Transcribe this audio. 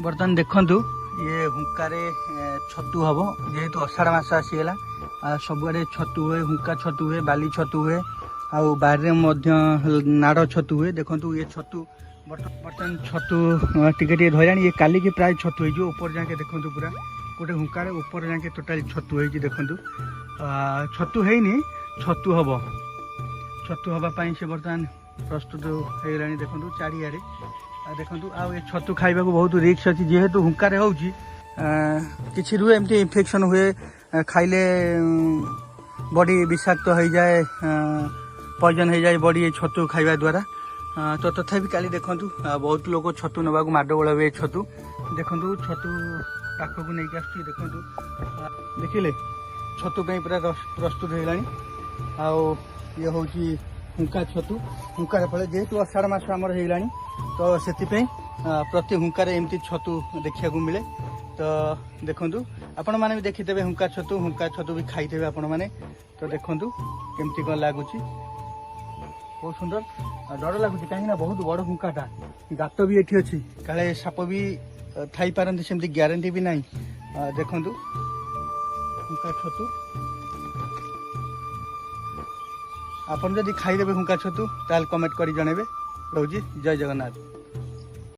बर्तमान देखु ये हुंकारे छतु हम जेहेतु अषाढ़ मास आसीगला सबुआडे छतु हुए हुंका छतु हुए बाली छतु हुए आउ बाहर नाड़ छतु हुए देखु ये छतु बर्तमान छतु टिके धरला ये काली की प्राय छतु हो ऊपर जाके देखु पूरा गोटे हुंकारे ऊपर जाके टोटाल छतु हो देखु छतु है छतु हम छतु हवापाई से बर्तमान प्रस्तुत होगा देखु चारिआडे देखु आ छतु खाइबा बहुत रिक्स अच्छी जेहेतु हुंकारे हो किसी रुए एमती इन्फेक्शन हुए खाइले बॉडी विषाक्त हो जाए पॉइजन हो जाए बॉडी छतु खाइबा द्वारा तो तथापि काली देखु बहुत लोग छतु नवा माडगोल हुए छतु देखु छतु पाखक नहीं आस देखु देखिले छतु पूरा प्रस्तुत होगा ये हूँ हुंका छतु हुंकार फल जेहेतु अषाढ़ मास आमर होगा तो से प्रति हुंकार एमती छतु देखा मिले तो देखु आपण मैंने भी देखीथे हुंका छतु भी खाई आपण मैंने तो देखु केमती कौन लगुच बहुत सुंदर डर लगुच कहीं बहुत बड़ हुंकाटा गात भी ये अच्छी काले साप भी थी पारती सेमती ग्यारंटी भी ना देखु हुंका छतु आपन जदि खाईदेवे हुंका छतु ताल कमेंट करी जणेबे। रोजी जय जगन्नाथ।